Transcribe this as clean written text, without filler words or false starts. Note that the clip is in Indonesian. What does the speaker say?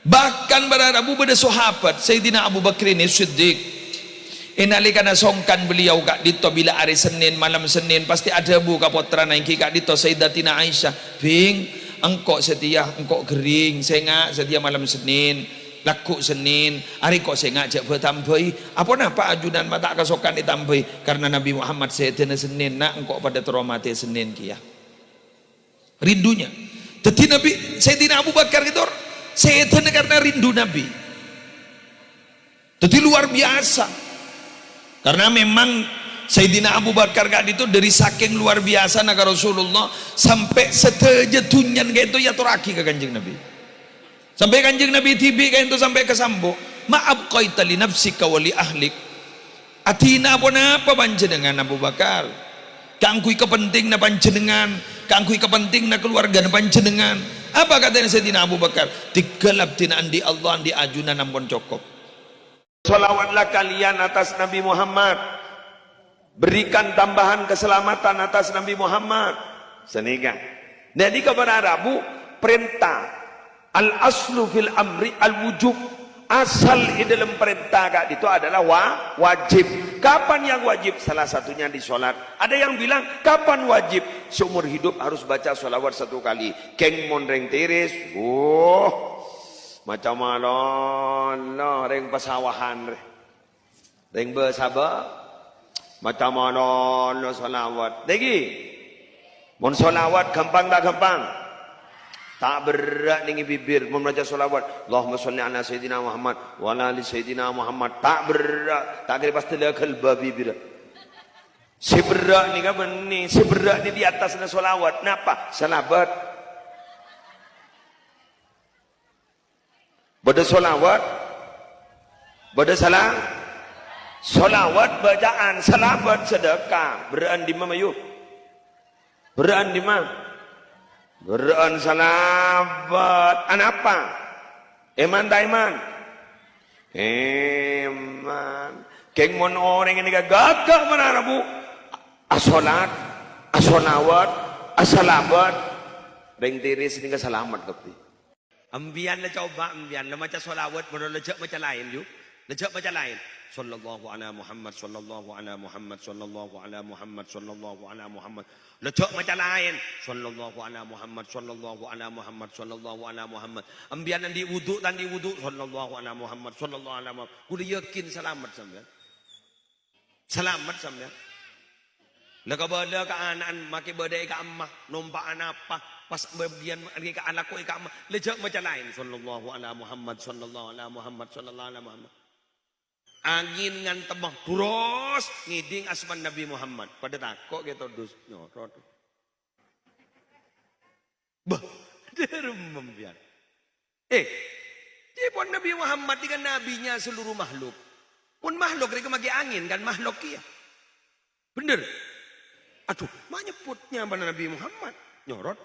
Bahkan pada Abu pada sahabat Sayyidina Abu Bakr ini Siddiq, inalikana songkan beliau kak dito bila hari Senin, malam Senin pasti ada bu kapotra naiki kak dito Sayyidatina Aisyah, bing engkau setia, engkau gering sengak setia malam Senin laku Senin hari kok sengak jak bertambahi apa napa ajudan mata kasokan ditambahi karena Nabi Muhammad Sayyidina Senin nak engkau pada teromati Senin kia rindunya. Jadi Nabi Sayyidina Abu Bakar gitu Sayyidina karena rindu Nabi, jadi luar biasa. Karena memang Sayyidina Abu Bakar gak itu dari saking luar biasa naga Rasulullah sampai setejetunyan kayak itu ya turaki ke kanjeng Nabi. Sampai kanjeng Nabi tibi kayak itu sampai ke sambo. Maaf qaita li nafsika wa li ahlik. Atina apa panjenengan Abu Bakar. Kangkui kepenting na panjenengan, kangkui kepenting na keluarga na panjenengan. Apa katanya Sayyidina Abu Bakar? Digelap tina andi Allah andi ajunan ampun cukup. Salawatlah kalian atas Nabi Muhammad, berikan tambahan keselamatan atas Nabi Muhammad. Seniga. Jadi kepada Arabu perintah al aslu fil amri al wujub, asal di dalam perintah kak itu adalah wajib. Kapan yang wajib? Salah satunya di sholat. Ada yang bilang kapan wajib? Seumur hidup harus baca sholawat 1 kali. Keng monreng tiris, macam mana reng pesawahan reng bersaba macam mana sholawat lagi mon sholawat gampang tak gampang tak berat nih bibir membaca sholawat Allahumma sholli ala Sayyidina Muhammad wa ala ali Sayyidina Muhammad tak berat tak kira pasti lekal babi bibir seberat nih kan benih seberat nih di atas sholawat napa salabat bada solawat bada salam solawat bacaan salabat sedekah beraan di mana yuk beraan di mana beraan salabat anapa eman taiman eman keng mon orang ini gagak mana bu asolat asolawat asalabat beng tiris ini selamat tapi ambian la coba ambian la maca solawat bodo lejak maca lain yuk lejak maca lain sallallahu ala Muhammad sallallahu ala Muhammad sallallahu ala Muhammad sallallahu ala Muhammad lejak maca lain sallallahu ala Muhammad sallallahu ala Muhammad sallallahu ala Muhammad ambian di wudu dan di wudu sallallahu ala Muhammad sallallahu ala Muhammad kudu yakin selamat sampean la ka bada ka anan make bada ka ammah numpaan apa pas bagian ke anakku ke ammah lejak macam lain sallallahu ala Muhammad sallallahu ala Muhammad sallallahu ala Muhammad angin ngan tebah buros ngiding asman Nabi Muhammad pada takok gitu dus nyorot bah derem biar dia pun Nabi Muhammad dengan nabinya seluruh makhluk pun makhluk mereka magi angin kan makhluk ya bener aduh mana nyebutnya pada Nabi Muhammad nyorot